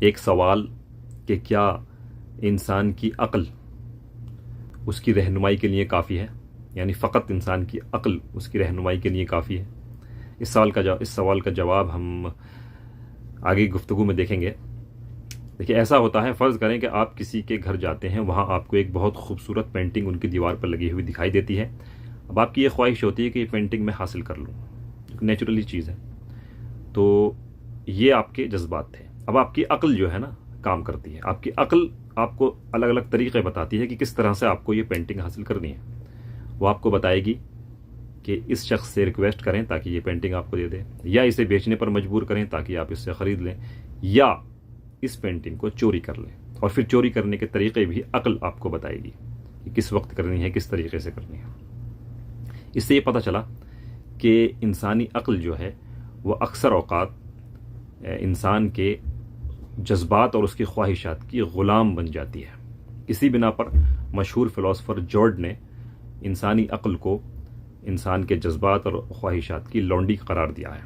ایک سوال کہ کیا انسان کی عقل اس کی رہنمائی کے لیے کافی ہے، یعنی فقط انسان کی عقل اس کی رہنمائی کے لیے کافی ہے؟ اس سوال کا جواب ہم آگے گفتگو میں دیکھیں گے۔ دیکھیے، ایسا ہوتا ہے، فرض کریں کہ آپ کسی کے گھر جاتے ہیں، وہاں آپ کو ایک بہت خوبصورت پینٹنگ ان کی دیوار پر لگی ہوئی دکھائی دیتی ہے۔ اب آپ کی یہ خواہش ہوتی ہے کہ یہ پینٹنگ میں حاصل کر لوں، نیچرلی چیز ہے۔ تو یہ آپ کے جذبات تھے۔ اب آپ کی عقل جو ہے نا کام کرتی ہے۔ آپ کی عقل آپ کو الگ الگ طریقے بتاتی ہے کہ کس طرح سے آپ کو یہ پینٹنگ حاصل کرنی ہے۔ وہ آپ کو بتائے گی کہ اس شخص سے ریکویسٹ کریں تاکہ یہ پینٹنگ آپ کو دے دے، یا اسے بیچنے پر مجبور کریں تاکہ آپ اس سے خرید لیں، یا اس پینٹنگ کو چوری کر لیں۔ اور پھر چوری کرنے کے طریقے بھی عقل آپ کو بتائے گی کہ کس وقت کرنی ہے، کس طریقے سے کرنی ہے۔ اس سے یہ پتہ چلا کہ انسانی عقل جو ہے وہ اکثر اوقات انسان کے جذبات اور اس کی خواہشات کی غلام بن جاتی ہے۔ اسی بنا پر مشہور فلاسفر جارڈ نے انسانی عقل کو انسان کے جذبات اور خواہشات کی لونڈی قرار دیا ہے۔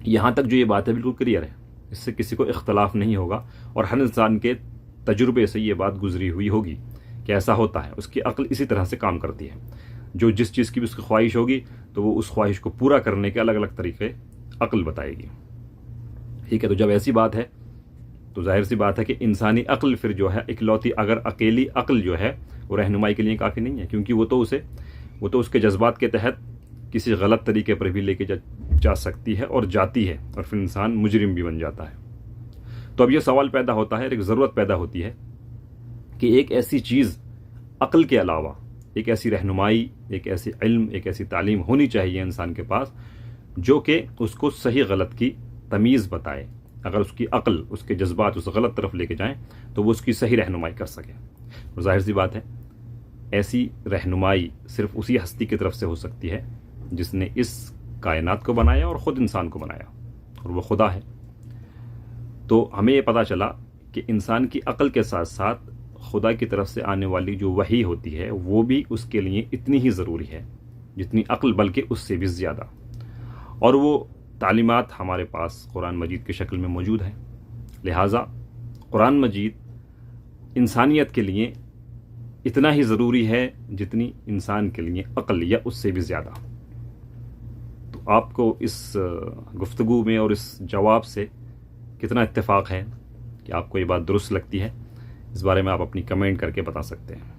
یہاں تک جو یہ بات ہے بالکل کلیئر ہے، اس سے کسی کو اختلاف نہیں ہوگا، اور ہر انسان کے تجربے سے یہ بات گزری ہوئی ہوگی کہ ایسا ہوتا ہے۔ اس کی عقل اسی طرح سے کام کرتی ہے، جو جس چیز کی بھی اس کی خواہش ہوگی تو وہ اس خواہش کو پورا کرنے کے الگ الگ طریقے عقل بتائے گی۔ ٹھیک ہے، تو جب ایسی بات ہے تو ظاہر سی بات ہے کہ انسانی عقل پھر جو ہے اکلوتی، اگر اکیلی عقل جو ہے وہ رہنمائی کے لیے کافی نہیں ہے، کیونکہ وہ تو اس کے جذبات کے تحت کسی غلط طریقے پر بھی لے کے جا سکتی ہے اور جاتی ہے، اور پھر انسان مجرم بھی بن جاتا ہے۔ تو اب یہ سوال پیدا ہوتا ہے، ایک ضرورت پیدا ہوتی ہے کہ ایک ایسی چیز عقل کے علاوہ، ایک ایسی رہنمائی، ایک ایسی علم، ایک ایسی تعلیم ہونی چاہیے انسان کے پاس جو کہ اس کو صحیح غلط کی تمیز بتائے۔ اگر اس کی عقل، اس کے جذبات اس غلط طرف لے کے جائیں تو وہ اس کی صحیح رہنمائی کر سکے۔ اور ظاہر سی بات ہے، ایسی رہنمائی صرف اسی ہستی کی طرف سے ہو سکتی ہے جس نے اس کائنات کو بنایا اور خود انسان کو بنایا، اور وہ خدا ہے۔ تو ہمیں یہ پتہ چلا کہ انسان کی عقل کے ساتھ ساتھ خدا کی طرف سے آنے والی جو وحی ہوتی ہے وہ بھی اس کے لیے اتنی ہی ضروری ہے جتنی عقل، بلکہ اس سے بھی زیادہ۔ اور وہ تعلیمات ہمارے پاس قرآن مجید کی شکل میں موجود ہیں، لہٰذا قرآن مجید انسانیت کے لیے اتنا ہی ضروری ہے جتنی انسان کے لیے عقل، یا اس سے بھی زیادہ۔ تو آپ کو اس گفتگو میں اور اس جواب سے کتنا اتفاق ہے کہ آپ کو یہ بات درست لگتی ہے؟ اس بارے میں آپ اپنی کمنٹ کر کے بتا سکتے ہیں۔